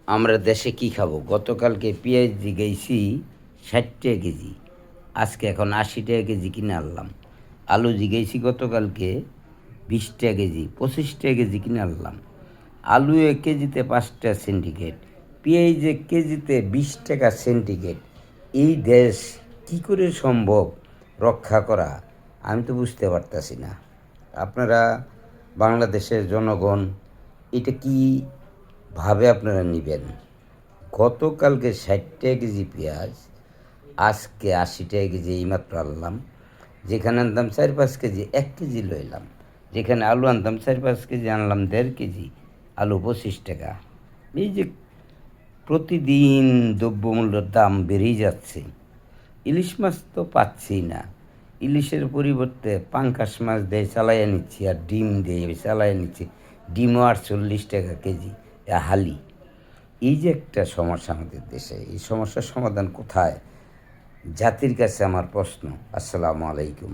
আমরা দেশে কি খাবো? গতকালকে পেঁয়াজ গেছি ৬০ টাকা কেজি, আজকে এখন ৮০ টাকা কেজি কিনে আনলাম। আলু জিগাইছি গতকালকে ২০ টাকা কেজি, ২৫ টাকা কেজি কিনে আনলাম। আলু ১ কেজিতে ৫ টাকা সিন্ডিকেট, পেঁয়াজ ১ কেজিতে ২০ টাকা সিন্ডিকেট। এই দেশ কি করে সম্ভব রক্ষা করা? আমি তো বুঝতে পারতাছি না। আপনারা বাংলাদেশের জনগণ এটা কীভাবে আপনারা নিবেন? গতকালকে ৬০ টাকা কেজি পেঁয়াজ, আজকে ৮০ টাকা কেজি এইমাত্র আনলাম। যেখানে আনতাম ৪-৫ কেজি, ১ কেজি লইলাম। যেখানে আলু আনতাম ৪-৫ কেজি, আনলাম ১.৫ কেজি, আলু ২৫ টাকা। এই যে প্রতিদিন দ্রব্যমূল্যের দাম বেড়েই যাচ্ছে। ইলিশ মাছ তো পাচ্ছিই না। ইলিশের পরিবর্তে পাঙ্গাস মাছ দিয়ে চালাইয়া নিচ্ছি, আর ডিম দিয়ে চালাইয়া নিচ্ছি। ডিমও ৪৮ টাকা কেজি, হালি। এই যে একটা সমস্যা আমাদের দেশে, এই সমস্যার সমাধান কোথায়? জাতির কাছে আমার প্রশ্ন। আসসালামু আলাইকুম।